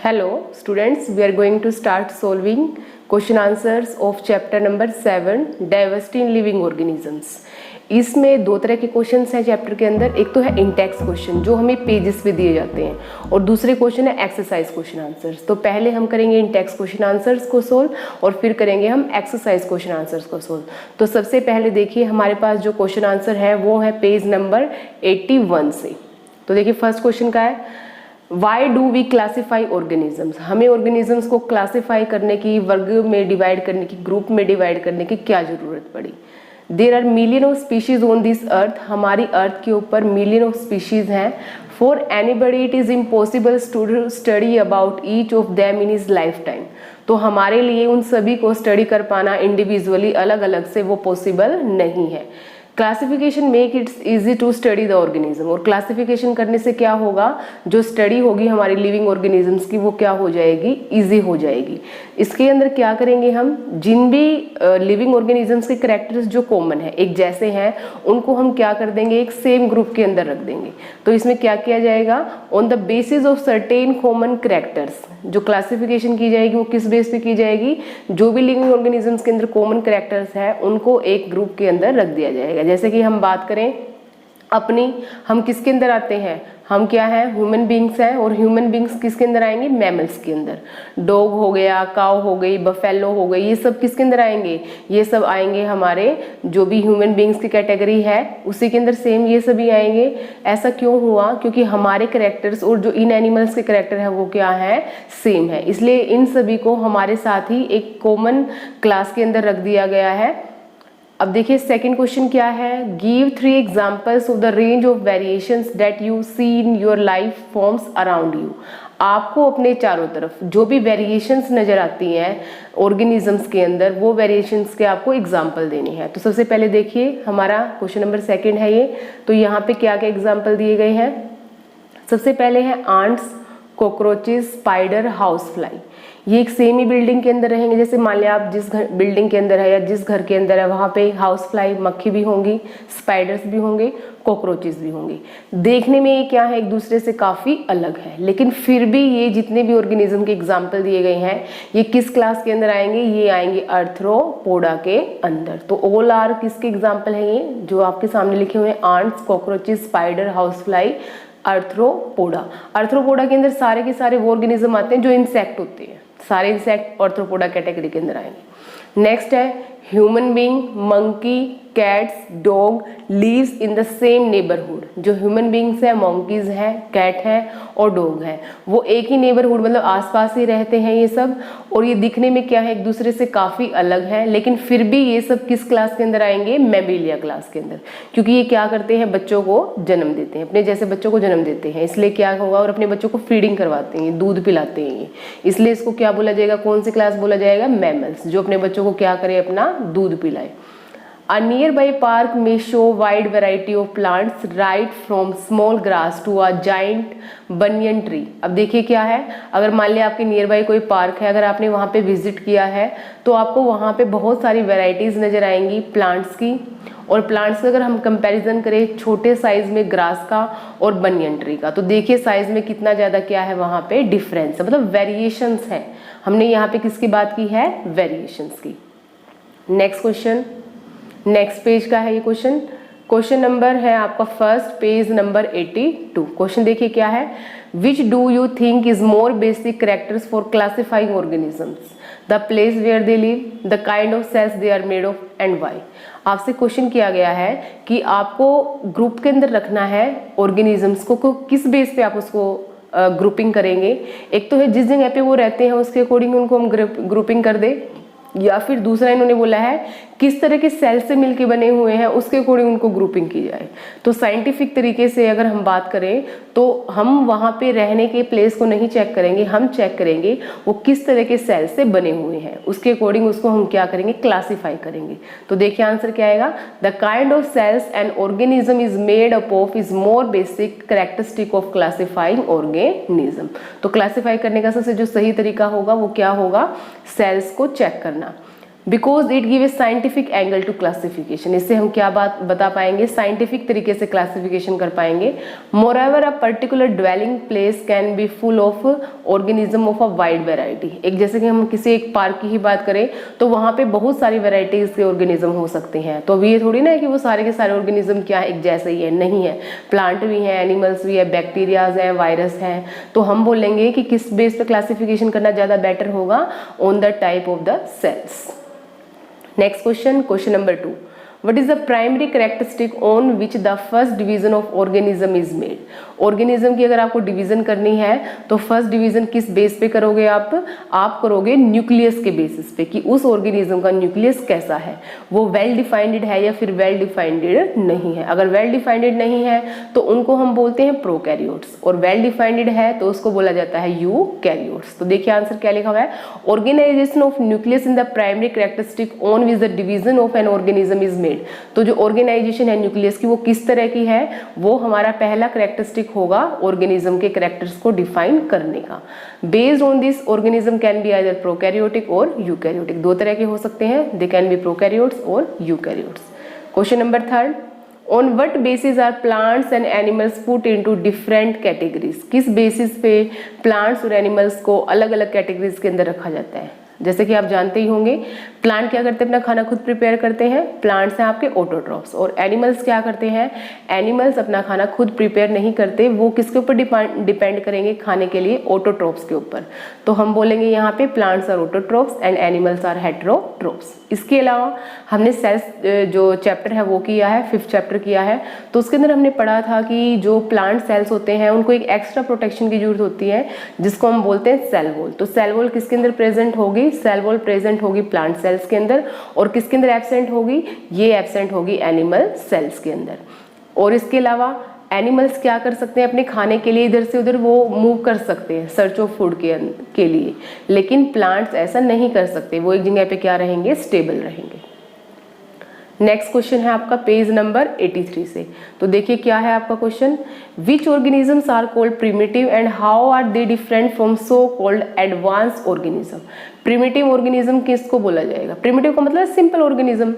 Hello students, we are going to start solving question answers of chapter number 7 Diversity in Living Organisms। इसमें दो तरह के questions हैं chapter के अंदर। एक तो है इंटेक्स क्वेश्चन जो हमें पेजेस पे दिए जाते हैं और दूसरे क्वेश्चन है एक्सरसाइज क्वेश्चन आंसर्स। तो पहले हम करेंगे इंटेक्स क्वेश्चन आंसर्स को सोल्व और फिर करेंगे हम एक्सरसाइज क्वेश्चन आंसर्स को सोल्व। तो सबसे पहले देखिए हमारे पास जो क्वेश्चन आंसर है वो है पेज नंबर 81 से। तो देखिए फर्स्ट क्वेश्चन का है why do we classify organisms. हमें ऑर्गेनिजम्स को क्लासीफाई करने की, वर्ग में डिवाइड करने की, ग्रुप में डिवाइड करने की क्या जरूरत पड़ी। There are million of species on this earth. हमारी अर्थ के ऊपर मिलियन ऑफ स्पीशीज हैं। For anybody it is impossible to study about each of them in his lifetime. तो हमारे लिए उन सभी को स्टडी कर पाना इंडिविजुअली अलग अलग से वो पॉसिबल नहीं है। Classification make it's easy to study the organism. और क्लासिफिकेशन करने से क्या होगा, जो स्टडी होगी हमारी लिविंग ऑर्गेनिजम्स की वो क्या हो जाएगी, इजी हो जाएगी। इसके अंदर क्या करेंगे हम, जिन भी लिविंग ऑर्गेनिजम्स के कैरेक्टर्स जो कॉमन है, एक जैसे हैं, उनको हम क्या कर देंगे, एक सेम ग्रुप के अंदर रख देंगे। तो इसमें क्या किया जाएगा, on the basis of certain common characters. जो क्लासिफिकेशन की जाएगी वो किस बेस पे की जाएगी, जो भी लिविंग ऑर्गेनिजम्स के अंदर कॉमन कैरेक्टर्स है उनको एक ग्रुप के अंदर रख दिया जाएगा। जैसे कि हम बात करें अपनी, हम किसके अंदर आते हैं, हम क्या है, ह्यूमन बींग्स हैं। और ह्यूमन बींग्स किसके अंदर आएंगे, मैमल्स के अंदर। डॉग हो गया, काउ हो गई, बफेलो हो गई, ये सब किसके अंदर आएंगे, ये सब आएंगे हमारे जो भी ह्यूमन बींग्स की कैटेगरी है उसी के अंदर सेम ये सभी आएंगे। ऐसा क्यों हुआ, क्योंकि हमारे कैरेक्टर्स और जो इन एनिमल्स के कैरेक्टर है वो क्या है, सेम है। इसलिए इन सभी को हमारे साथ ही एक कॉमन क्लास के अंदर रख दिया गया है। अब देखिए सेकंड क्वेश्चन क्या है, give 3 examples of the range of variations that you see in your life forms around you. आपको अपने चारों तरफ जो भी वेरिएशंस नजर आती हैं ऑर्गेनिजम्स के अंदर, वो वेरिएशंस के आपको एग्जांपल देने हैं। तो सबसे पहले देखिए हमारा क्वेश्चन नंबर 2 है ये। तो यहाँ पे क्या क्या एग्जाम्पल दिए गए हैं। सबसे पहले है ants, cockroaches, spider, house fly. ये एक सेम ही बिल्डिंग के अंदर रहेंगे। जैसे मान लिया आप जिस घर बिल्डिंग के अंदर है या जिस घर के अंदर है वहाँ पे हाउस फ्लाई, मक्खी भी होंगी, स्पाइडर्स भी होंगे, कॉकरोचेस भी होंगे। देखने में ये क्या है, एक दूसरे से काफ़ी अलग है, लेकिन फिर भी ये जितने भी ऑर्गेनिज्म के एग्जाम्पल दिए गए हैं ये किस क्लास के अंदर आएंगे, ये आएंगे आर्थ्रोपोडा के अंदर। तो ऑल आर किसके एग्जाम्पल हैं, ये जो आपके सामने लिखे हुए हैं, ants, cockroaches, spider, house fly, Arthropoda. Arthropoda के अंदर सारे के सारे वो ऑर्गेनिज्म आते हैं जो इंसेक्ट होते हैं। सारे इंसेक्ट आर्थ्रोपोडा कैटेगरी के अंदर आएंगे। नेक्स्ट है human being, monkey, cats, dog lives in the same neighbourhood. जो ह्यूमन बींग्स हैं, मंकीज हैं, कैट हैं और डॉग हैं, वो एक ही नेबरहुड मतलब आसपास ही रहते हैं ये सब। और ये दिखने में क्या है, एक दूसरे से काफ़ी अलग है, लेकिन फिर भी ये सब किस क्लास के अंदर आएंगे, मैमेलिया क्लास के अंदर। क्योंकि ये क्या करते हैं, बच्चों को जन्म देते हैं, अपने जैसे बच्चों को जन्म देते हैं, इसलिए क्या होगा, और अपने बच्चों को फीडिंग करवाते हैं, दूध पिलाते हैं ये, इसलिए इसको क्या बोला जाएगा, कौन सी क्लास बोला जाएगा, मैमल्स, जो अपने बच्चों को क्या करे, अपना दूध पिलाए। A nearby park may show wide variety of plants right from small grass to a giant banyan tree। अब देखिए क्या है, अगर मान लिया आपके नियर बाई कोई पार्क है, अगर आपने वहाँ पे विजिट किया है तो आपको वहाँ पे बहुत सारी वेराइटीज़ नज़र आएंगी प्लांट्स की। और प्लांट्स का अगर हम कंपैरिजन करें छोटे साइज में ग्रास का और बनियन ट्री का, तो देखिए साइज में कितना ज़्यादा क्या है वहाँ पे डिफरेंस है, मतलब वेरिएशंस है। हमने यहाँ पे किसकी बात की है, वेरिएशंस की। नेक्स्ट क्वेश्चन, नेक्स्ट पेज का है ये क्वेश्चन। क्वेश्चन नंबर है आपका फर्स्ट, पेज नंबर 82। क्वेश्चन देखिए क्या है, which do you think is more basic characters for classifying organisms, the place where they live, the kind of cells they are made of and why. आपसे question किया गया है कि आपको group के अंदर रखना है ऑर्गेनिजम्स को किस बेस पे आप उसको ग्रुपिंग करेंगे। एक तो है जिस जगह पे वो रहते हैं उसके अकॉर्डिंग उनको हम ग्रुपिंग कर दे, या फिर दूसरा इन्होंने बोला है किस तरह के सेल से मिलके बने हुए हैं उसके अकॉर्डिंग उनको ग्रुपिंग की जाए। तो साइंटिफिक तरीके से अगर हम बात करें तो हम वहाँ पे रहने के प्लेस को नहीं चेक करेंगे, हम चेक करेंगे वो किस तरह के सेल से बने हुए हैं, उसके अकॉर्डिंग उसको हम क्या करेंगे, क्लासीफाई करेंगे। तो देखिए आंसर क्या आएगा, the kind of cells an organism is made up of is more basic characteristic of classifying organism. तो क्लासीफाई करने का सबसे जो सही तरीका होगा वो क्या होगा, सेल्स को चेक करना। Because it give a scientific angle to classification. इससे हम क्या बात बता पाएंगे, साइंटिफिक तरीके से क्लासिफिकेशन कर पाएंगे। Moreover a particular dwelling place can be full of organism of a wide variety. एक जैसे कि हम किसी एक पार्क की ही बात करें तो वहाँ पे बहुत सारी वेराइटीज के ऑर्गेनिज्म हो सकते हैं। तो अब ये थोड़ी ना है कि वो सारे के सारे ऑर्गेनिज्म क्या है, एक जैसे ही है, नहीं है। प्लांट भी हैं, एनिमल्स भी है, बैक्टीरियाज हैं, वायरस हैं। तो हम बोलेंगे कि किस बेस पे क्लासिफिकेशन करना ज़्यादा बेटर होगा, on the type of the cells. Next question number 2. What is the primary characteristic on which the first division of organism is made? Organism की अगर आपको डिवीजन करनी है तो फर्स्ट डिवीजन किस बेस पे करोगे आप करोगे न्यूक्लियस के बेसिस पे, कि उस ऑर्गेनिज्म का न्यूक्लियस कैसा है, वो वेल डिफाइंड है या फिर वेल डिफाइंड नहीं है। अगर वेल डिफाइंड नहीं है तो उनको हम बोलते हैं प्रोकैरियोट्स, और वेल डिफाइंड है तो उसको बोला जाता है यूकैरियोट्स। तो देखिए आंसर क्या लिखा हुआ है, organisation of nucleus in the primary characteristic on which the division of an organism is made. तो जो ऑर्गेनाइजेशन है न्यूक्लियस की वो किस तरह की है, वो हमारा पहला कैरेक्टरिस्टिक होगा ऑर्गेनिज्म के कैरेक्टर्स को डिफाइन करने का। Based on this organism can be either prokaryotic और यूकैरियोटिक, दो तरह के हो सकते हैं, दे कैन बी प्रोकैरियोट्स और eukaryotes. Question number 3, on what basis are plants and animals put into different categories. किस बेसिस पे प्लांट्स और एनिमल्स को अलग अलग कैटेगरीज के अंदर रखा जाता है। जैसे कि आप जानते ही होंगे, प्लांट क्या करते हैं, अपना खाना खुद प्रिपेयर करते हैं, प्लांट्स हैं आपके ऑटोट्रॉफ्स। और एनिमल्स क्या करते हैं, एनिमल्स अपना खाना खुद प्रिपेयर नहीं करते, वो किसके ऊपर डिपेंड करेंगे खाने के लिए, ऑटोट्रॉफ्स के ऊपर। तो हम बोलेंगे यहाँ पे plants are autotrophs and animals are heterotrophs. इसके अलावा हमने सेल्स जो चैप्टर है वो किया है, 5th चैप्टर किया है, तो उसके अंदर हमने पढ़ा था कि जो प्लांट सेल्स होते हैं उनको एक एक्स्ट्रा प्रोटेक्शन की जरूरत होती है, जिसको हम बोलते हैं सेल वॉल। तो सेल वॉल किसके अंदर प्रेजेंट होगी, सेल वॉल प्रेजेंट होगी प्लांट सेल्स के अंदर, और किसके अंदर एब्सेंट होगी, ये एब्सेंट होगी एनिमल सेल्स के अंदर। और इसके अलावा एनिमल्स क्या कर सकते हैं, अपने खाने के लिए इधर से उधर वो मूव कर सकते हैं सर्च ऑफ फूड के लिए, लेकिन प्लांट्स ऐसा नहीं कर सकते, वो एक जगह पे क्या रहेंगे, स्टेबल रहेंगे। नेक्स्ट क्वेश्चन है आपका पेज नंबर 83 से। तो देखिए क्या है आपका question, which organisms are called primitive and how are they different from so called advance organism. Primitive organism किसको बोला जाएगा, प्रिमिटिव का मतलब सिंपल ऑर्गेनिज्म,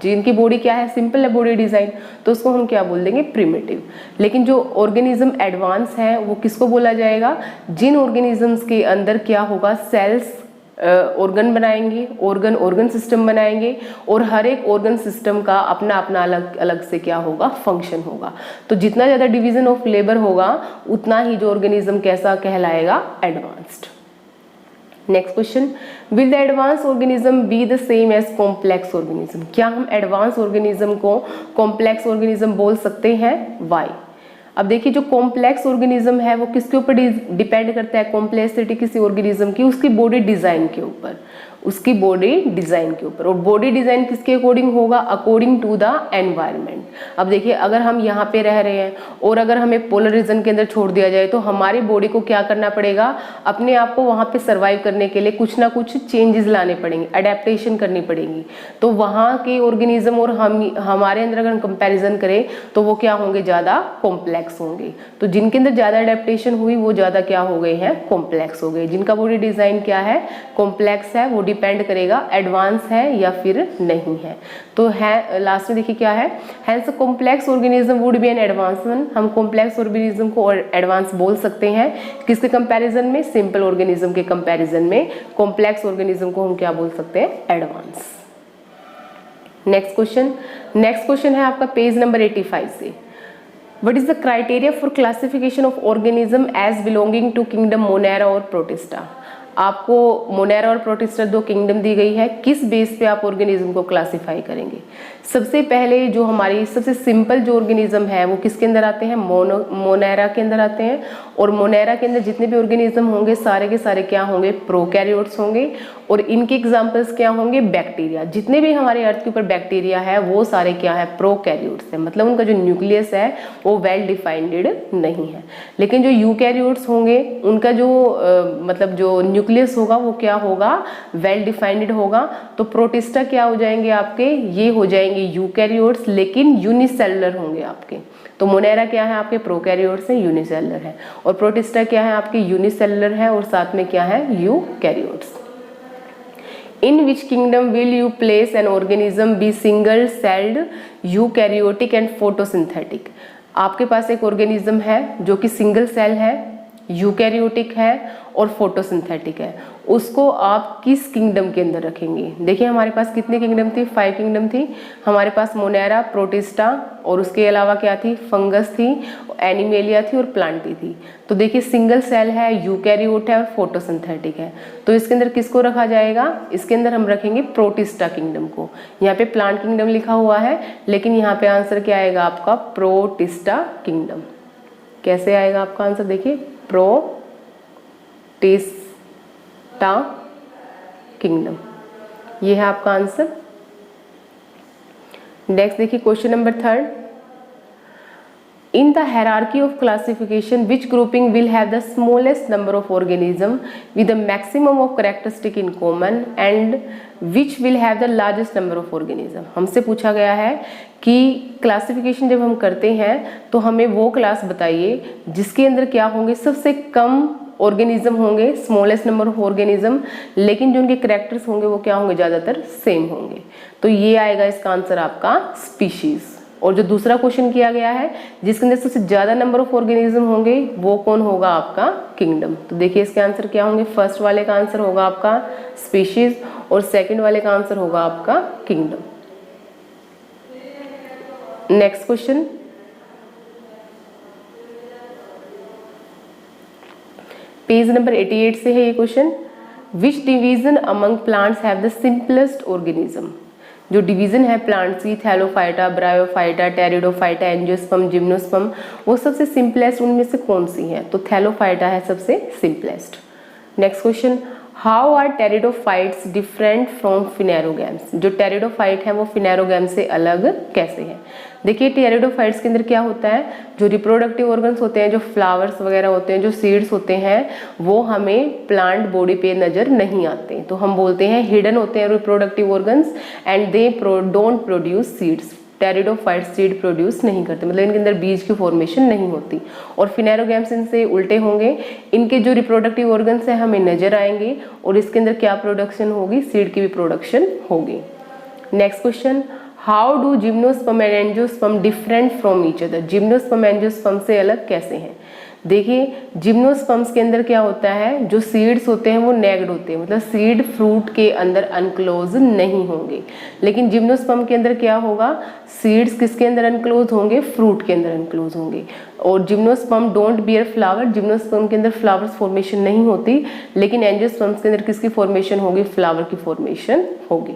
जिनकी बॉडी क्या है, सिंपल है बॉडी डिजाइन, तो उसको हम क्या बोल देंगे, प्रिमिटिव। लेकिन जो ऑर्गेनिज्म एडवांस है वो किसको बोला जाएगा, जिन ऑर्गेनिजम्स के अंदर क्या होगा, सेल्स ऑर्गन बनाएंगे, ऑर्गन सिस्टम बनाएंगे, और हर एक ऑर्गन सिस्टम का अपना अपना अलग अलग से क्या होगा, फंक्शन होगा। तो जितना ज़्यादा डिवीजन ऑफ लेबर होगा उतना ही जो ऑर्गेनिज्म कैसा कहलाएगा, advanced. Next question, will the advance organism be the same as complex organism. क्या हम एडवांस ऑर्गेनिज्म को कॉम्प्लेक्स ऑर्गेनिज्म बोल सकते हैं, वाई। अब देखिए जो कॉम्प्लेक्स ऑर्गेनिज्म है वो किसके ऊपर डिपेंड करता है, कॉम्प्लेक्सिटी किसी ऑर्गेनिज्म की, उसकी बॉडी डिजाइन के ऊपर, उसकी बॉडी डिजाइन के ऊपर। और बॉडी डिजाइन किसके अकॉर्डिंग होगा, अकॉर्डिंग टू द एनवायरनमेंट। अब देखिए अगर हम यहाँ पे रह रहे हैं और अगर हमें पोलर रीजन के अंदर छोड़ दिया जाए तो हमारी बॉडी को क्या करना पड़ेगा, अपने आप को वहाँ पे सर्वाइव करने के लिए कुछ ना कुछ चेंजेस लाने पड़ेंगे, अडेप्टेशन करनी पड़ेगी। तो वहाँ के ऑर्गेनिज्म और हमारे अंदर अगर हम कंपेरिजन करें तो वो क्या होंगे, ज़्यादा कॉम्प्लेक्स होंगे। तो जिनके अंदर ज़्यादा अडेप्टेशन हुई वो ज़्यादा क्या हो गए हैं, कॉम्प्लेक्स हो गए। जिनका बॉडी डिजाइन क्या है, कॉम्प्लेक्स है, वो डिपेंड करेगा एडवांस है या फिर नहीं है। तो है लास्ट में देखिए क्या है, hence complex organism would be an advance one. हम कॉम्प्लेक्स ऑर्गेनिज्म को एडवांस बोल सकते हैं किसके कंपैरिजन में, सिंपल ऑर्गेनिज्म के कंपैरिजन में कॉम्प्लेक्स ऑर्गेनिज्म को हम क्या बोल सकते हैं, एडवांस। नेक्स्ट क्वेश्चन है आपका पेज नंबर 85 से। What is the criteria for classification of organism as belonging to kingdom Monera और Protista? आपको मोनेरा और प्रोटिस्टा दो किंगडम दी गई है, किस बेस पे आप ऑर्गेनिज्म को क्लासिफाई करेंगे। सबसे पहले जो हमारी सबसे सिंपल जो ऑर्गेनिज्म है वो किसके अंदर आते हैं, मोनेरा के अंदर आते हैं। और मोनेरा के अंदर जितने भी ऑर्गेनिज्म होंगे सारे के सारे क्या होंगे, प्रोकैरियोट्स होंगे। और इनके एग्जाम्पल्स क्या होंगे, बैक्टीरिया। जितने भी हमारे अर्थ के ऊपर बैक्टीरिया है वो सारे क्या है, प्रोकैरियोट्स है। मतलब उनका जो न्यूक्लियस है वो वेल डिफाइंड नहीं है। लेकिन जो यूकैरियोट्स होंगे उनका जो मतलब जो न्यूक्लियस होगा वो क्या होगा, वेल डिफाइंड होगा। तो प्रोटिस्टा क्या हो जाएंगे आपके, ये हो जाएंगे यूकैरियोट्स, लेकिन यूनिसेलुलर होंगे आपके। तो मोनेरा क्या है आपके, प्रोकैरियोट्स है, यूनिसेलुलर है। और प्रोटिस्टा क्या है आपके, यूनिसेलुलर है और साथ में क्या है, eukaryotes. In which kingdom will you place an organism be single celled, eukaryotic and photosynthetic. आपके पास एक ऑर्गेनिज्म है जो कि सिंगल सेल है, यूकैरियोटिक है और फोटोसिंथेटिक है, उसको आप किस किंगडम के अंदर रखेंगे? देखिए हमारे पास कितनी किंगडम थी, 5 किंगडम थी हमारे पास, मोनेरा, प्रोटिस्टा और उसके अलावा क्या थी, फंगस थी, एनिमेलिया थी और प्लांटी थी। तो देखिए सिंगल सेल है, यूकैरियोट है और फोटोसिंथेटिक है, तो इसके अंदर किसको रखा जाएगा? इसके अंदर हम रखेंगे प्रोटिस्टा किंगडम को। यहाँ पे प्लांट किंगडम लिखा हुआ है लेकिन यहाँ पे आंसर क्या आएगा आपका? Protista kingdom. कैसे आएगा आपका आंसर? देखिए प्रोटिस्टा किंगडम, ये है आपका आंसर। नेक्स्ट देखिए question number 3, in the hierarchy of classification which grouping will have the smallest number of organism with the maximum of characteristic in common and which will have the largest number of organism। हमसे पूछा गया है कि classification जब हम करते हैं तो हमें वो क्लास बताइए जिसके अंदर क्या होंगे, सबसे कम ऑर्गेनिज्म होंगे, स्मॉलेस्ट नंबर ऑफ ऑर्गेनिज्म, लेकिन जो उनके करेक्टर्स होंगे वो क्या होंगे? ज़्यादातर सेम होंगे। तो ये आएगा इसका आंसर आपका स्पीशीज। और जो दूसरा क्वेश्चन किया गया है जिसके अंदर सबसे ज़्यादा नंबर ऑफ ऑर्गेनिज्म होंगे वो कौन होगा? आपका किंगडम। तो देखिए इसके आंसर क्या होंगे? फर्स्ट वाले का आंसर होगा आपका स्पीशीज और सेकंड वाले का आंसर होगा आपका kingdom. Next question, page number 88 से है ये question. Which division among plants have the simplest organism? जो डिवीजन है प्लांट्स की, Thallophyta, bryophyta, pteridophyta, angiosperm, gymnosperm, वो सबसे सिंपलेस्ट उनमें से कौन सी है? तो थैलोफाइटा है सबसे simplest. Next question, how are pteridophytes different from phanerogams? जो टेरिडोफाइट है वो फिनेरोगैम से अलग कैसे है? देखिए टेरिडोफाइट्स के अंदर क्या होता है, जो रिप्रोडक्टिव ऑर्गन्स होते हैं, जो फ्लावर्स वगैरह होते हैं, जो सीड्स होते हैं, वो हमें प्लांट बॉडी पे नजर नहीं आते, तो हम बोलते हैं हिडन होते हैं reproductive organs and they don't produce seeds. Pteridophytes seed produce नहीं करते, मतलब इनके अंदर बीज की फॉर्मेशन नहीं होती। और फिनेरोगैम्स इनसे उल्टे होंगे, इनके जो रिप्रोडक्टिव ऑर्गन्स हैं हमें नजर आएंगे और इसके अंदर क्या प्रोडक्शन होगी? सीड की भी प्रोडक्शन होगी। Next question, how do gymnosperm and angiosperm different from each other? Gymnosperm angiosperm से अलग कैसे हैं? देखिए जिम्नोस्पर्म्स के अंदर क्या होता है, जो सीड्स होते हैं वो नेग्ड होते हैं, मतलब सीड फ्रूट के अंदर अनक्लोज नहीं होंगे, लेकिन जिम्नोस्पर्म के अंदर क्या होगा? सीड्स किसके अंदर अनक्लोज होंगे? फ्रूट के अंदर अनक्लोज होंगे। और gymnosperm don't bear flower, gymnosperm के अंदर फ्लावर्स फॉर्मेशन नहीं होती, लेकिन एंजियोस्पर्म्स के अंदर किसकी फॉर्मेशन होगी? फ्लावर की फॉर्मेशन होगी।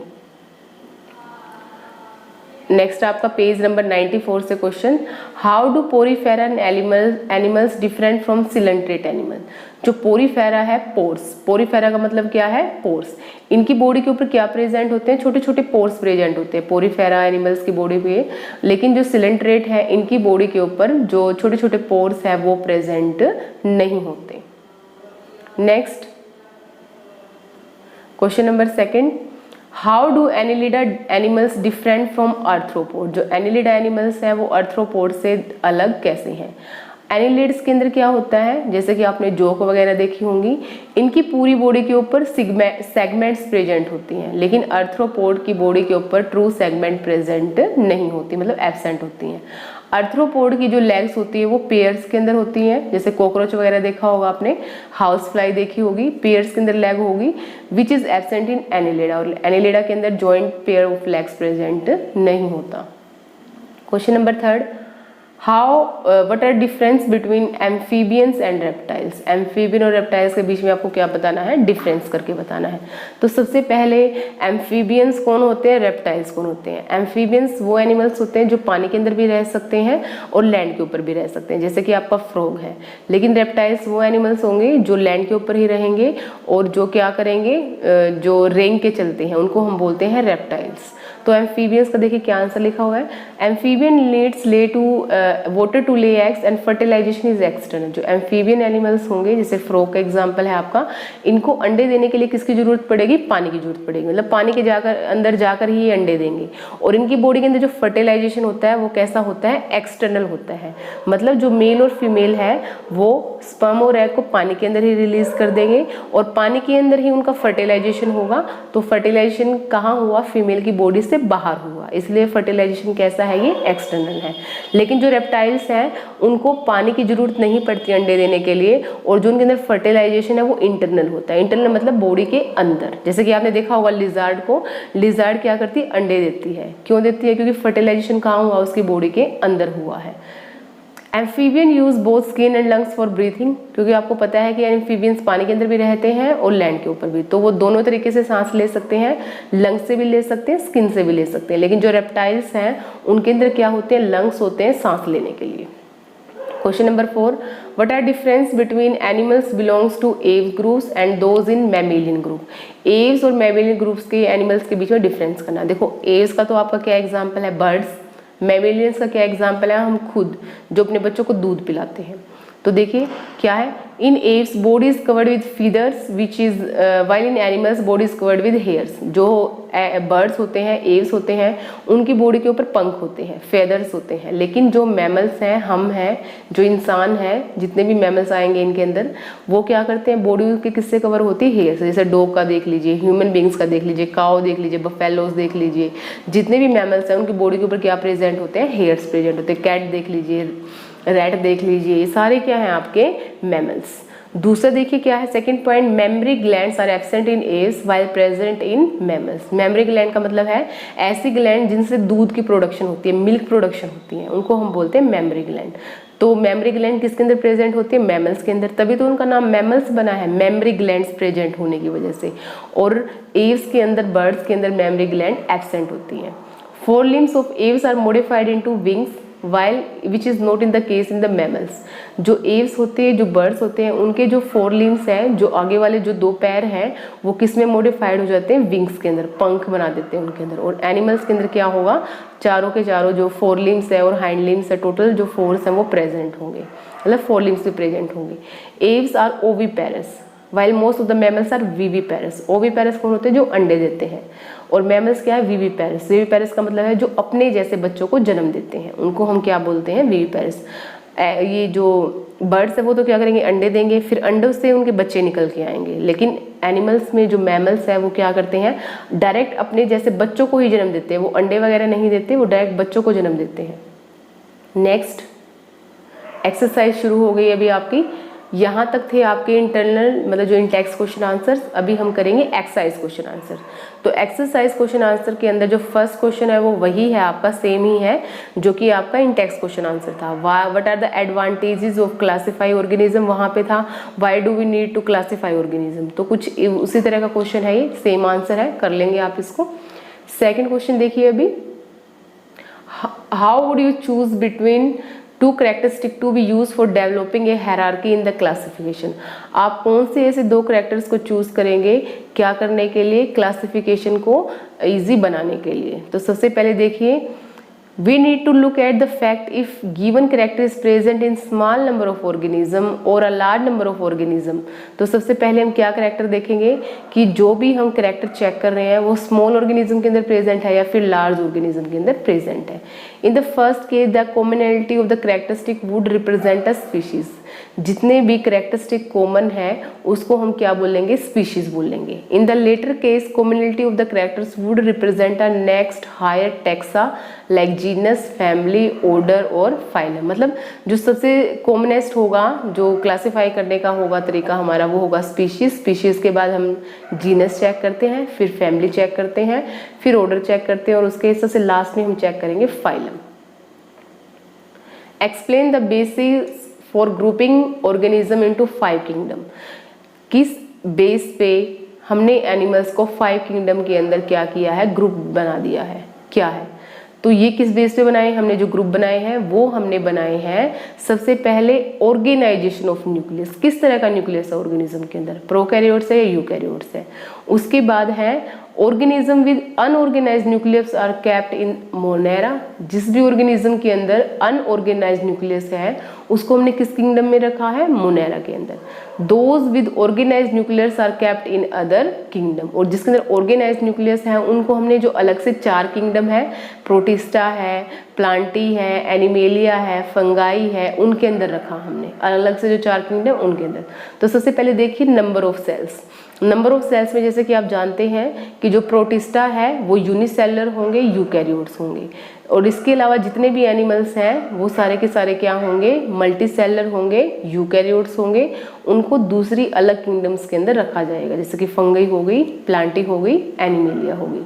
नेक्स्ट आपका पेज नंबर 94 से question, how do Porifera animals different from coelenterate animal? जो पोरीफेरा है, पोर्स, पोरीफेरा का मतलब क्या है? पोर्स। इनकी बॉडी के ऊपर क्या प्रेजेंट होते हैं? छोटे छोटे पोर्स प्रेजेंट होते हैं पोरीफेरा एनिमल्स की बॉडी पे, लेकिन जो सिलेंट्रेट है इनकी बॉडी के ऊपर जो छोटे छोटे पोर्स है वो प्रेजेंट नहीं होते। Next question number 2, how do Annelida animals different from arthropod? जो एनिलिडा एनिमल्स हैं वो आर्थ्रोपोड से अलग कैसे हैं? एनिलिड्स के अंदर क्या होता है, जैसे कि आपने जोक वगैरह देखी होंगी, इनकी पूरी बॉडी के ऊपर सेगमेंट्स प्रेजेंट होती हैं, लेकिन आर्थ्रोपोड की बॉडी के ऊपर ट्रू सेगमेंट प्रेजेंट नहीं होती, मतलब एब्सेंट होती हैं। आर्थ्रोपोड की जो लेग्स होती है वो पेयर्स के अंदर होती हैं, जैसे कॉकरोच वगैरह देखा होगा आपने, हाउस फ्लाई देखी होगी, पेयर्स के अंदर लेग होगी, which is absent in Annelida, और एनिलिडा के अंदर joint pair of legs present नहीं होता। Question number 3, what are difference between amphibians and reptiles? Amphibian और रेप्टाइल्स के बीच में आपको क्या बताना है? डिफरेंस करके बताना है। तो सबसे पहले एम्फीबियंस कौन होते हैं, रेप्टाइल्स कौन होते हैं? एम्फीबियंस वो एनिमल्स होते हैं जो पानी के अंदर भी रह सकते हैं और लैंड के ऊपर भी रह सकते हैं, जैसे कि आपका फ्रॉग है। लेकिन रेप्टाइल्स वो एनिमल्स होंगे जो लैंड के ऊपर ही रहेंगे और जो क्या करेंगे, जो रेंग के चलते हैं, उनको हम बोलते हैं रेप्टाइल्स। तो एम्फीबियंस का देखिए क्या आंसर लिखा हुआ है, amphibian needs lay to water to lay eggs and fertilisation is external. जो एम्फीबियन एनिमल्स होंगे, जैसे फ्रॉग का एग्जाम्पल है आपका, इनको अंडे देने के लिए किसकी जरूरत पड़ेगी, पानी की जरूरत पड़ेगी, मतलब पानी के अंदर जाकर ही अंडे देंगे। और इनकी बॉडी के अंदर जो फर्टिलाइजेशन होता है वो कैसा होता है, एक्सटर्नल होता है, मतलब जो मेल और फीमेल है वो स्पर्म और एग को पानी के अंदर ही रिलीज कर देंगे और पानी के अंदर ही उनका फर्टिलाइजेशन होगा। तो फर्टिलाइजेशन कहाँ हुआ, फीमेल की बॉडी से बाहर हुआ, इसलिए फर्टिलाइजेशन कैसा है, ये एक्सटर्नल है। लेकिन जो रेप्टाइल्स हैं उनको पानी की जरूरत नहीं पड़ती अंडे देने के लिए, और जो उनके अंदर फर्टिलाइजेशन है वो इंटरनल होता है। इंटरनल मतलब बॉडी के अंदर, जैसे कि आपने देखा होगा लिजार्ड को, लिजार्ड क्या करती है, अंडे देती है। क्यों देती है, क्योंकि फर्टिलाइजेशन कहाँ हुआ, उसकी बॉडी के अंदर हुआ है। Amphibian use both skin and lungs for breathing, क्योंकि आपको पता है कि एम्फीबियंस पानी के अंदर भी रहते हैं और लैंड के ऊपर भी, तो वो दोनों तरीके से सांस ले सकते हैं, लंग्स से भी ले सकते हैं, स्किन से भी ले सकते हैं। लेकिन जो रेप्टाइल्स हैं उनके अंदर क्या होते हैं, लंग्स होते हैं सांस लेने के लिए। Question number 4, what are difference between animals belongs to Aves groups and those in mammalian group. Aves और मैमेलियन ग्रुप्स के एनिमल्स के बीच में डिफरेंस करना। देखो एव्स का तो आपका क्या एग्जाम्पल है, बर्ड्स। मैमेलियंस का क्या एग्जाम्पल है, हम खुद जो अपने बच्चों को दूध पिलाते हैं। तो देखिए क्या है, in aves body is covered with feathers which is while in animals body is covered with hairs. जो बर्ड्स होते हैं, एव्स होते हैं, उनकी बॉडी के ऊपर पंख होते हैं, फेदर्स होते हैं। लेकिन जो मैमल्स हैं, हम हैं, जो इंसान हैं, जितने भी मैमल्स आएंगे इनके अंदर, वो क्या करते हैं, बॉडी के किससे कवर होती है, हेयर से। जैसे डॉग का देख लीजिए, ह्यूमन बींग्स का देख लीजिए, काऊ देख लीजिए, बफेलोज देख लीजिए, जितने भी मैमल्स हैं उनकी बॉडी के ऊपर क्या प्रेजेंट होते हैं, हेयर्स प्रेजेंट होते हैं। कैट देख लीजिए, रैट देख लीजिए, ये सारे क्या हैं आपके मैमल्स। दूसरा देखिए क्या है, second point, mammary glands are absent in Aves while present in mammals. Mammary gland का मतलब है ऐसी ग्लैंड जिनसे दूध की प्रोडक्शन होती है, मिल्क प्रोडक्शन होती है, उनको हम बोलते हैं मेमरी ग्लैंड। तो मेमरी ग्लैंड किसके अंदर प्रेजेंट होती है, मैमल्स के अंदर, तभी तो उनका नाम मैमल्स बना है, मेमरी ग्लैंड्स प्रेजेंट होने की वजह से। और एव्स के अंदर, बर्ड्स के अंदर मेमरी ग्लैंड एब्सेंट होती है। 4 limbs of aves are modified into wings while which is not in the case in the mammals। जो एव्स होते हैं, जो बर्ड्स होते हैं, उनके जो 4 limbs हैं, जो आगे वाले जो 2 पैर हैं, वो किस में मॉडिफाइड हो जाते हैं, विंग्स के अंदर, पंख बना देते हैं उनके अंदर। और एनिमल्स के अंदर क्या होगा, चारों के चारों जो 4 limbs है और हाइंड लिम्स है, टोटल जो 4 हैं वो प्रेजेंट होंगे, मतलब 4 limbs भी प्रेजेंट होंगे। Aves are oviparous while most of the mammals are viviparous। Oviparous कौन होते हैं, जो अंडे देते हैं, और मैमल्स क्या है, विविपेरस। विविपेरस का मतलब है जो अपने जैसे बच्चों को जन्म देते हैं, उनको हम क्या बोलते हैं, विविपेरस। ये जो बर्ड्स है वो तो क्या करेंगे, अंडे देंगे, फिर अंडों से उनके बच्चे निकल के आएंगे। लेकिन एनिमल्स में जो मैमल्स है वो क्या करते हैं, डायरेक्ट अपने जैसे बच्चों को ही जन्म देते हैं, वो अंडे वगैरह नहीं देते, वो डायरेक्ट बच्चों को जन्म देते हैं। नेक्स्ट एक्सरसाइज शुरू हो गई अभी आपकी। यहाँ तक थे आपके इंटरनल, मतलब जो इंटेक्स क्वेश्चन आंसर्स। अभी हम करेंगे एक्सरसाइज क्वेश्चन आंसर। तो एक्सरसाइज क्वेश्चन आंसर के अंदर जो फर्स्ट क्वेश्चन है वो वही है आपका, सेम ही है जो कि आपका इंटेक्स क्वेश्चन आंसर था। What are the advantages of classify organism, वहाँ पे था why do we need to classify organism. तो कुछ उसी तरह का क्वेश्चन है, ये सेम आंसर है, कर लेंगे आप इसको। सेकेंड क्वेश्चन देखिए अभी, how would you choose between 2 characteristics to be used for developing a hierarchy in the classification। आप कौन से ऐसे 2 कैरेक्टर्स को चूज करेंगे, क्या करने के लिए, क्लासिफिकेशन को इजी बनाने के लिए। तो सबसे पहले देखिए, we need to look at the fact if given character is present in small number of organism or a large number of organism। तो सबसे पहले हम क्या कैरेक्टर देखेंगे कि जो भी हम कैरेक्टर चेक कर रहे हैं वो स्मॉल ऑर्गेनिज्म के अंदर प्रेजेंट है या फिर लार्ज ऑर्गेनिज्म के अंदर प्रेजेंट है। In the first case the commonality of the characteristic would represent a species. जितने भी कैरेक्टरिस्टिक कॉमन है उसको हम क्या बोलेंगे, स्पीशीज बोलेंगे। In the latter case commonality of the characters would represent a next higher taxa like genus, family, order और phylum. मतलब जो सबसे कॉमनेस्ट होगा, जो क्लासीफाई करने का होगा तरीका हमारा, वो होगा स्पीशीज। स्पीशीज के बाद हम जीनस चेक करते हैं, फिर फैमिली चेक करते हैं, फिर ऑर्डर चेक करते हैं, और उसके सबसे लास्ट में हम चेक करेंगे phylum. Explain the basis for grouping organism into 5 kingdom. किस बेस पे हमने एनिमल्स को 5 किंगडम के अंदर क्या किया है, ग्रुप बना दिया है, क्या है। तो ये किस बेस पे बनाए, हमने जो ग्रुप बनाए हैं वो हमने बनाए हैं सबसे पहले ऑर्गेनाइजेशन ऑफ न्यूक्लियस। किस तरह का न्यूक्लियस है ऑर्गेनिज्म के अंदर, प्रोकैरियोट्स है या यूकैरियोट्स है। उसके बाद है organism with unorganised nucleus are kept in Monera. जिस भी ऑर्गेनिज्म के अंदर अनऑर्गेनाइज्ड न्यूक्लियस है उसको हमने किस किंगडम में रखा है, मोनेरा के अंदर। Those with organised nucleus are kept in other kingdom, और जिसके अंदर ऑर्गेनाइज्ड न्यूक्लियस है उनको हमने जो अलग से 4 किंगडम है, प्रोटिस्टा है, प्लांटी है, एनिमेलिया है, फंगाई है, उनके अंदर रखा हमने अलग से जो 4 किंगडम उनके अंदर। तो सबसे पहले देखिए number of cells. Number of cells में जैसे कि आप जानते हैं कि जो प्रोटिस्टा है वो यूनिसेलुलर होंगे, यूकैरियोट्स होंगे, और इसके अलावा जितने भी एनिमल्स हैं वो सारे के सारे क्या होंगे, मल्टीसेलुलर होंगे, यूकैरियोट्स होंगे। उनको दूसरी अलग किंगडम्स के अंदर रखा जाएगा, जैसे कि फंगई हो गई, प्लांटी हो गई, एनिमेलिया हो गई।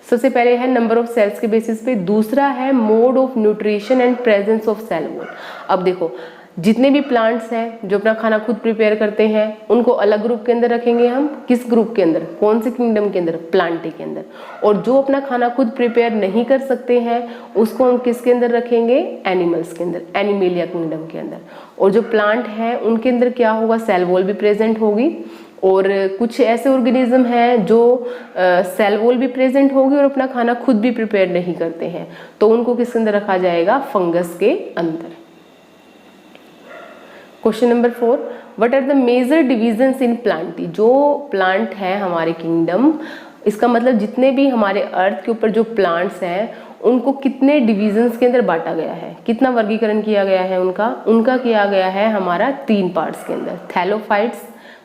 सबसे पहले है नंबर ऑफ सेल्स के बेसिस पे। दूसरा है mode of nutrition and presence of cell wall. अब देखो जितने भी प्लांट्स हैं जो अपना खाना खुद प्रिपेयर करते हैं उनको अलग ग्रुप के अंदर रखेंगे हम। किस ग्रुप के अंदर, कौन से किंगडम के अंदर, प्लांटी के अंदर। और जो अपना खाना खुद प्रिपेयर नहीं कर सकते हैं उसको हम किसके अंदर रखेंगे, एनिमल्स के अंदर, एनिमेलिया किंगडम के अंदर। और जो प्लांट हैं उनके अंदर क्या होगा, सेल वॉल भी प्रेजेंट होगी। और कुछ ऐसे ऑर्गेनिज्म हैं जो सेल वॉल भी प्रेजेंट होगी और अपना खाना खुद भी प्रिपेयर नहीं करते हैं, तो उनको किसके अंदर रखा जाएगा, फंगस के अंदर। Question number 4, what are the major divisions in Plantae. जो प्लांट है हमारे किंगडम, इसका मतलब जितने भी हमारे अर्थ के ऊपर जो प्लांट्स हैं उनको कितने डिविजन्स के अंदर बांटा गया है, कितना वर्गीकरण किया गया है उनका किया गया है हमारा 3 पार्ट्स के अंदर, थैलोफाइट्स,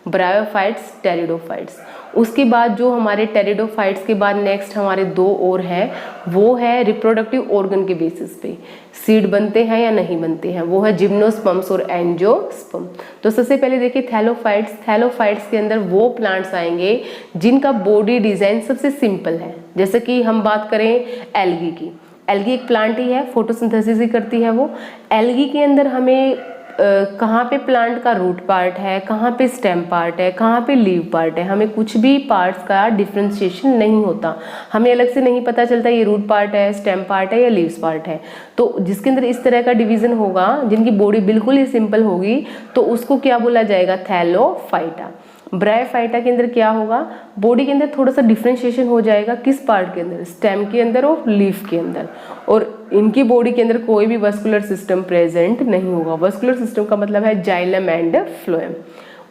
ब्रायोफाइट्स, टेरिडोफाइट्स। उसके बाद जो हमारे टेरिडोफाइट्स के बाद नेक्स्ट हमारे 2 और हैं, वो है रिप्रोडक्टिव ऑर्गन के बेसिस पे सीड बनते हैं या नहीं बनते हैं, वो है जिम्नोस्पर्म्स और एंजियोस्पर्म। तो सबसे पहले देखिए थैलोफाइट्स। थैलोफाइट्स के अंदर वो प्लांट्स आएंगे जिनका बॉडी डिजाइन सबसे सिंपल है। जैसे कि हम बात करें एल्गी की, एल्गी एक प्लांट ही है, फोटोसिंथेसिस ही करती है वो। एल्गी के अंदर हमें कहाँ पे प्लांट का रूट पार्ट है, कहाँ पे स्टेम पार्ट है, कहाँ पे लीव पार्ट है, हमें कुछ भी पार्ट्स का डिफ्रेंशिएशन नहीं होता, हमें अलग से नहीं पता चलता ये रूट पार्ट है, स्टेम पार्ट है या लीव्स पार्ट है। तो जिसके अंदर इस तरह का डिवीजन होगा, जिनकी बॉडी बिल्कुल ही सिंपल होगी, तो उसको क्या बोला जाएगा, थैलोफाइटा। ब्रायोफाइटा के अंदर क्या होगा, बॉडी के अंदर थोड़ा सा डिफ्रेंशिएशन हो जाएगा, किस पार्ट के अंदर, स्टेम के अंदर और लीफ के अंदर। और इनकी बॉडी के अंदर कोई भी वस्कुलर सिस्टम प्रेजेंट नहीं होगा। वस्कुलर सिस्टम का मतलब है जाइलम एंड फ्लोएम।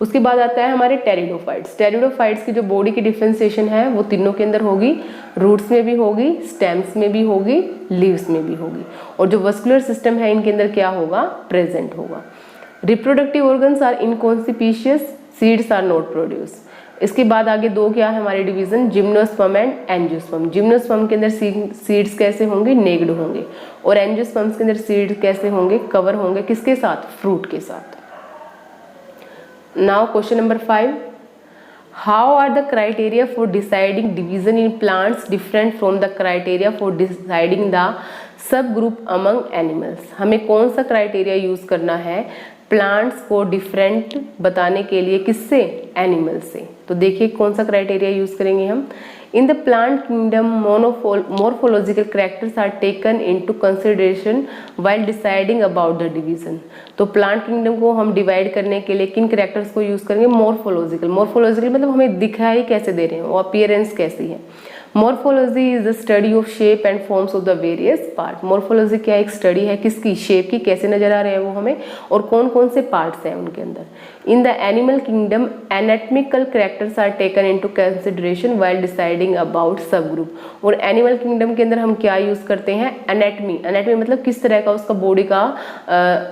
उसके बाद आता है हमारे टेरिडोफाइट्स। टेरिडोफाइट्स की जो बॉडी की डिफ्रेंशिएशन है वो तीनों के अंदर होगी, रूट्स में भी होगी, स्टेम्स में भी होगी, लीव्स में भी होगी। और जो वस्कुलर सिस्टम है इनके अंदर क्या होगा, प्रेजेंट होगा। Reproductive organs are inconspicuous, seeds are not produce. इसके बाद आगे 2 क्या है हमारे division, gymnosperm and angiosperm. Gymnosperm के अंदर सीड्स कैसे होंगे, नेक्ड होंगे, और एंजियोस्पर्म्स के अंदर सीड्स कैसे होंगे, कवर होंगे, किसके साथ, फ्रूट के साथ। Now question number 5, how are the criteria for deciding division in plants different from the criteria for deciding the subgroup among animals. हमें कौन सा क्राइटेरिया यूज करना है प्लांट्स को डिफरेंट बताने के लिए, किससे, एनिमल से। तो देखिए कौन सा क्राइटेरिया यूज करेंगे हम। In the plant kingdom morphological characters are taken into consideration while deciding about the division. तो प्लांट किंगडम को हम डिवाइड करने के लिए किन कैरेक्टर्स को यूज करेंगे, मोर्फोलॉजिकल। मोर्फोलॉजिकल मतलब हमें दिखाई कैसे दे रहे हैं, वो अपीयरेंस कैसी है। Morphology is the study of shape and forms of the various part. Morphology क्या एक स्टडी है, किसकी, शेप की, कैसे नजर आ रहे हैं वो हमें, और कौन कौन से पार्ट्स हैं उनके अंदर। In the animal kingdom anatomical characters are taken into consideration while deciding about subgroup. और एनिमल किंगडम के अंदर हम क्या यूज करते हैं, एनाटमी। एनाटमी मतलब किस तरह का उसका बॉडी का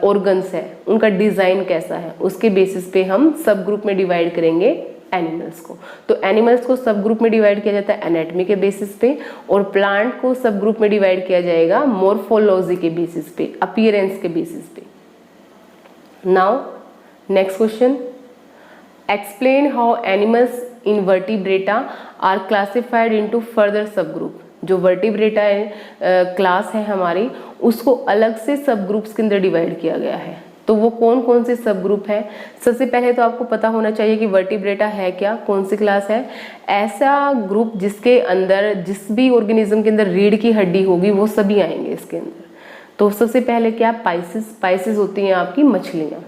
ऑर्गन्स है, उनका डिजाइन कैसा है, उसके बेसिस पे हम सब ग्रुप में डिवाइड करेंगे एनिमल्स को। तो एनिमल्स को सब ग्रुप में डिवाइड किया जाता है एनाटमी के बेसिस पे, और प्लांट को सब ग्रुप में डिवाइड किया जाएगा मॉर्फोलॉजी के बेसिस पे, अपीयरेंस के बेसिस पे। Now next question, explain how animals in Vertebrata are classified into further subgroup. जो वर्टिब्रेटा क्लास है हमारी, उसको अलग से सब ग्रुप्स के अंदर डिवाइड किया गया है। तो वो कौन कौन से सब ग्रुप हैं, सबसे पहले तो आपको पता होना चाहिए कि वर्टिब्रेटा है क्या, कौन सी क्लास है। ऐसा ग्रुप जिसके अंदर जिस भी ऑर्गेनिज्म के अंदर रीढ़ की हड्डी होगी वो सभी आएंगे इसके अंदर। तो सबसे पहले क्या, पाइसिस। पाइसिस होती हैं आपकी मछलियाँ।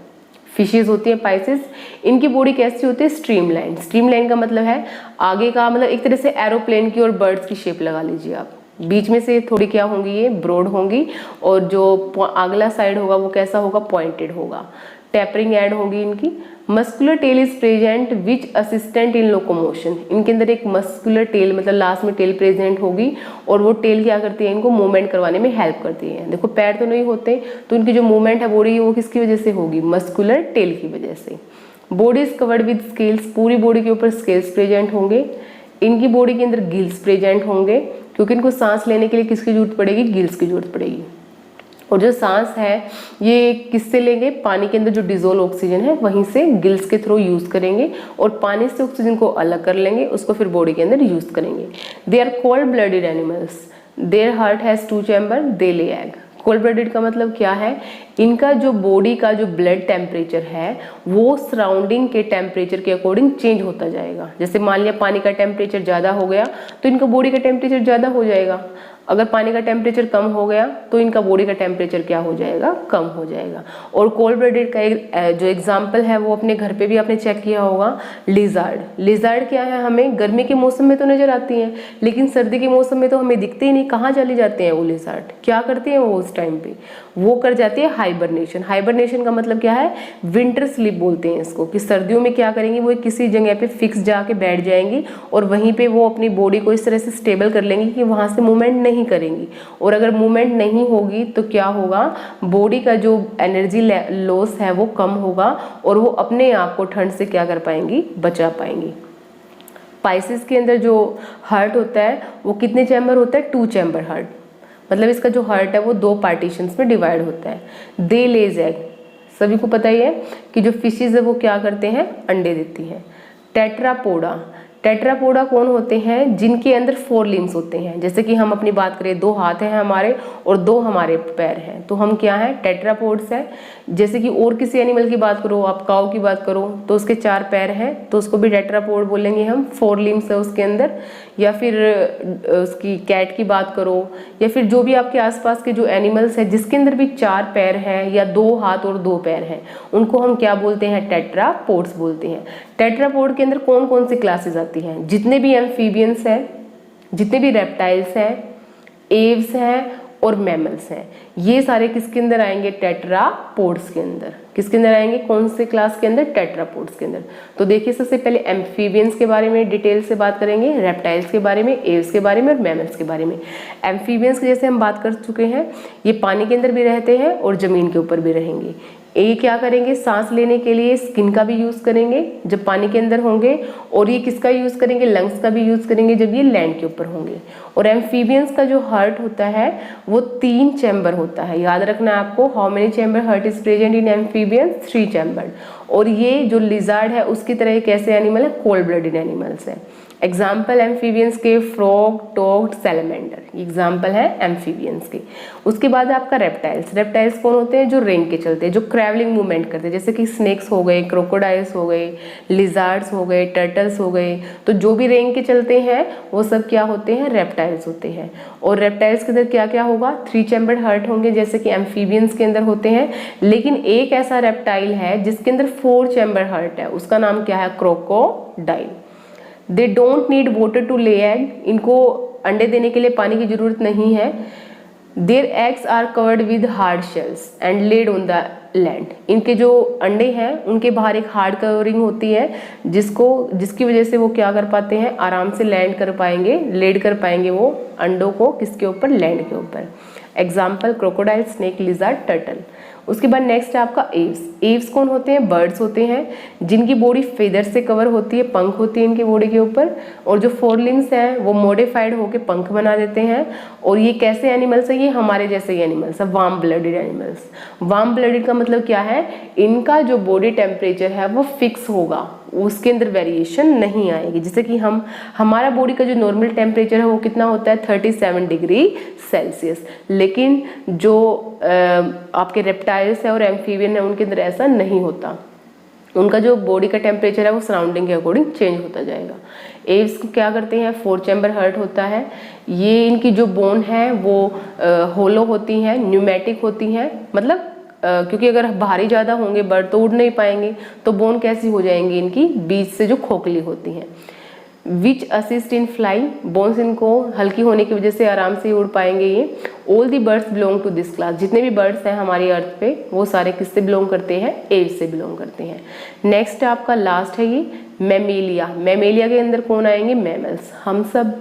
फिशेज होती हैं पाइसेस, इनकी बॉडी कैसी होती है, स्ट्रीमलाइन। स्ट्रीमलाइन का मतलब है आगे का, मतलब एक तरह से एरोप्लेन की और बर्ड्स की शेप लगा लीजिए आप। बीच में से थोड़ी क्या होंगी, ये ब्रॉड होंगी, और जो अगला साइड होगा वो कैसा होगा, पॉइंटेड होगा। टेपरिंग ऐड होगी इनकी। Muscular tail is present which assistant in locomotion. इनके अंदर एक मस्कुलर टेल, मतलब लास्ट में टेल प्रेजेंट होगी, और वो टेल क्या करती है, इनको मूवमेंट करवाने में हेल्प करती है। देखो पैर तो नहीं होते, तो इनकी जो मूवमेंट है बॉडी, वो किसकी वजह से होगी, मस्कुलर टेल की वजह से। Body is covered with scales, पूरी बॉडी के ऊपर स्केल्स प्रेजेंट होंगे। इनकी बॉडी के अंदर गिल्स प्रेजेंट होंगे, क्योंकि इनको सांस लेने के लिए किसकी जरूरत पड़ेगी, गिल्स की जरूरत पड़ेगी। और जो सांस है ये किससे लेंगे, पानी के अंदर जो डिजोल्व ऑक्सीजन है वहीं से गिल्स के थ्रू यूज करेंगे, और पानी से ऑक्सीजन को अलग कर लेंगे, उसको फिर बॉडी के अंदर यूज करेंगे। They are cold blooded animals, their heart has 2 chamber, they lay egg. Cold blooded का मतलब क्या है, इनका जो बॉडी का जो ब्लड टेम्परेचर है वो सराउंडिंग के टेम्परेचर के अकॉर्डिंग चेंज होता जाएगा। जैसे मान लिया पानी का टेम्परेचर ज़्यादा हो गया तो इनका बॉडी का टेम्परेचर ज़्यादा हो जाएगा, अगर पानी का टेम्परेचर कम हो गया तो इनका बॉडी का टेम्परेचर क्या हो जाएगा, कम हो जाएगा। और कोल्ड ब्लडेड का एक जो एग्जाम्पल है वो अपने घर पे भी आपने चेक किया होगा, लिजार्ड। लिजार्ड क्या है, हमें गर्मी के मौसम में तो नजर आती हैं, लेकिन सर्दी के मौसम में तो हमें दिखते ही नहीं, कहाँ चली जाते हैं वो लिजार्ड, क्या करती हैं वो उस टाइम पे, वो कर जाती है हाइबरनेशन। हाइबरनेशन का मतलब क्या है, विंटर स्लीप बोलते हैं इसको, कि सर्दियों में क्या करेंगी, वो किसी जगह पे फिक्स जाके बैठ जाएंगी और वहीं पे वो अपनी बॉडी को इस तरह से स्टेबल कर लेंगी कि वहां से मूवमेंट नहीं करेंगी। और अगर मूवमेंट नहीं होगी तो क्या होगा, बॉडी का जो एनर्जी लॉस है वो कम होगा, और वो अपने आप को ठंड से क्या कर पाएंगी, बचा पाएंगी। पाइसेस के अंदर जो हार्ट होता है वो कितने चैम्बर होता है, 2 चैम्बर हार्ट, मतलब इसका जो हार्ट है वो 2 पार्टीशंस में डिवाइड होता है। दे लेज एग, सभी को पता ही है कि जो फिशेज है वो क्या करते हैं, अंडे देती हैं। टेट्रापोडा, टेट्रापोडा कौन होते हैं, जिनके अंदर 4 लिम्स होते हैं। जैसे कि हम अपनी बात करें, 2 हाथ हैं हमारे और 2 हमारे पैर हैं, तो हम क्या हैं, टेट्रापोड्स हैं। जैसे कि और किसी एनिमल की बात करो, आप काऊ की बात करो तो उसके 4 पैर हैं, तो उसको भी टेट्रापोड बोलेंगे हम, 4 लिम्स है उसके अंदर। या फिर उसकी कैट की बात करो, या फिर जो भी आपके आसपास के जो एनिमल्स हैं जिसके अंदर भी 4 पैर हैं या 2 हाथ और 2 पैर हैं, उनको हम क्या बोलते हैं, टेट्रापोड्स बोलते हैं। टेट्रापोड के अंदर कौन कौन सी क्लासेस आती हैं, जितने भी एम्फीबियंस हैं, जितने भी रेप्टाइल्स हैं, एव्स हैं और मैमल्स हैं, ये सारे किसके अंदर आएंगे, टेट्रापोड्स के अंदर। किसके अंदर आएंगे, कौन से क्लास के अंदर, टेट्रापोड्स के अंदर। तो देखिए सबसे पहले एम्फीबियंस के बारे में डिटेल से बात करेंगे, रेप्टाइल्स के बारे में, एव्स के बारे में और मैमल्स के बारे में। एम्फीबियंस की जैसे हम बात कर चुके हैं, ये पानी के अंदर भी रहते हैं और जमीन के ऊपर भी रहेंगे। ये क्या करेंगे, सांस लेने के लिए स्किन का भी यूज करेंगे जब पानी के अंदर होंगे, और ये किसका यूज करेंगे, लंग्स का भी यूज करेंगे जब ये लैंड के ऊपर होंगे। और एम्फीबियंस का जो हार्ट होता है वो 3 चैम्बर होता है, याद रखना है आपको, how many chamber heart is present in amphibians, 3 chamber. और ये जो लिजार्ड है उसकी तरह कैसे एनिमल है, कोल्ड ब्लडेड एनिमल्स है। एग्जाम्पल एम्फीबियंस के फ्रॉग, टोड, सैलमेंडर, एग्जाम्पल है एम्फीबियंस के। उसके बाद आपका रेप्टाइल्स। रेप्टाइल्स कौन होते हैं, जो रेंग के चलते हैं, जो ट्रैवलिंग मूवमेंट करते हैं, जैसे कि स्नेक्स हो गए, क्रोकोडाइल्स हो गए, लिजार्ड्स हो गए, टर्टल्स हो गए। तो जो भी रेंग के चलते हैं वो सब क्या होते हैं, रेप्टाइल्स होते हैं। और रेप्टाइल्स के अंदर क्या क्या होगा, 3 चैम्बर्ड हार्ट होंगे जैसे कि एम्फीबियंस के अंदर होते हैं। लेकिन एक ऐसा रेप्टाइल है जिसके अंदर 4 चैम्बर हार्ट है, उसका नाम क्या है, crocodile. They don't need water to lay egg, इनको अंडे देने के लिए पानी की जरूरत नहीं है। Their eggs are covered with hard shells and laid on the land, इनके जो अंडे हैं उनके बाहर एक हार्ड कवरिंग होती है जिसकी वजह से वो क्या कर पाते हैं, आराम से लैंड कर पाएंगे, लेड कर पाएंगे वो अंडों को किसके ऊपर, लैंड के ऊपर। Example crocodile, snake, lizard, turtle. उसके बाद नेक्स्ट है आपका एव्स। एव्स कौन होते हैं, बर्ड्स होते हैं जिनकी बॉडी फेदर से कवर होती है, पंख होती है इनकी बॉडी के ऊपर, और जो 4 लिम्स हैं वो मॉडिफाइड होकर पंख बना देते हैं। और ये कैसे एनिमल्स है, ये हमारे जैसे ही एनिमल्स है, warm blooded animals. Warm blooded का मतलब क्या है, इनका जो बॉडी टेम्परेचर है वो फिक्स होगा, उसके अंदर वेरिएशन नहीं आएगी। जैसे कि हमारा बॉडी का जो नॉर्मल टेम्परेचर है वो कितना होता है, 37 डिग्री सेल्सियस। लेकिन जो आपके रेप्टाइल्स है और एम्फीबियन है उनके अंदर ऐसा नहीं होता, उनका जो बॉडी का टेम्परेचर है वो सराउंडिंग के अकॉर्डिंग चेंज होता जाएगा। एव्स क्या करते हैं, 4 चैम्बर हार्ट होता है। ये इनकी जो बोन है वो होलो होती हैं, न्यूमेटिक होती हैं, मतलब क्योंकि अगर भारी ज़्यादा होंगे बर्ड तो उड़ नहीं पाएंगे, तो बोन कैसी हो जाएंगी इनकी, बीच से जो खोखली होती हैं। विच असिस्ट इन फ्लाई, बोन्स इनको हल्की होने की वजह से आराम से उड़ पाएंगे ये। All the birds belong to this class, जितने भी बर्ड्स हैं हमारी अर्थ पे वो सारे किससे बिलोंग करते हैं, एव्स से बिलोंग करते हैं। नेक्स्ट आपका लास्ट है ये मैमेलिया। मैमेलिया के अंदर कौन आएंगे, मैमल्स, हम सब,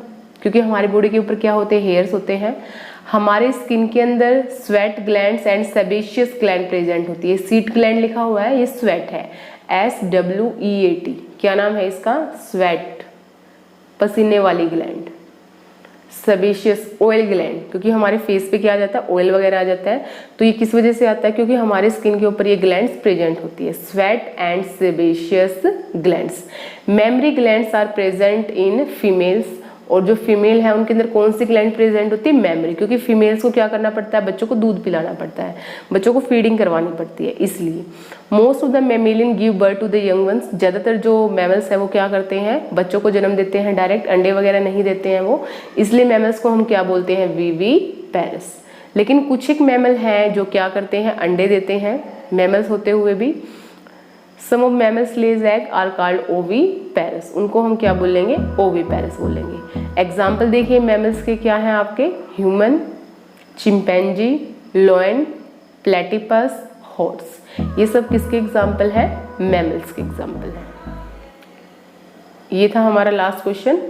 क्योंकि हमारी बॉडी के ऊपर क्या होते हैं, हेयर्स होते हैं। हमारे स्किन के अंदर sweat glands and sebaceous gland present होती है। सीट ग्लैंड लिखा हुआ है, ये स्वेट है, SWEAT, क्या नाम है इसका, स्वेट, पसीने वाली ग्लैंड। सेबेशियस, ऑयल ग्लैंड, क्योंकि हमारे फेस पे क्या आ जाता है, ऑयल वगैरह आ जाता है, तो ये किस वजह से आता है, क्योंकि हमारे स्किन के ऊपर ये ग्लैंड्स प्रेजेंट होती है, sweat and sebaceous glands. Mammary glands are present in females, और जो फीमेल है उनके अंदर कौन सी ग्लैंड प्रेजेंट होती है, मेमरी, क्योंकि फीमेल्स को क्या करना पड़ता है, बच्चों को दूध पिलाना पड़ता है, बच्चों को फीडिंग करवानी पड़ती है, इसलिए। Most of the mammalian give birth to the young ones, ज़्यादातर जो मैमल्स है वो क्या करते हैं, बच्चों को जन्म देते हैं, डायरेक्ट अंडे वगैरह नहीं देते हैं वो, इसलिए मैमल्स को हम क्या बोलते हैं, विविपेरस। लेकिन कुछ एक मैमल हैं जो क्या करते हैं, अंडे देते हैं, मैमल्स होते हुए भी। Some of mammals lays egg are called oviparous, उनको हम क्या बोलेंगे, ओविपेरस बोलेंगे। एग्जाम्पल देखिए मैमल्स के क्या हैं आपके, human, chimpanzee, lion, platypus, horse, ये सब किसके एग्जाम्पल हैं, मैमल्स के एग्जाम्पल हैं। ये था हमारा लास्ट क्वेश्चन।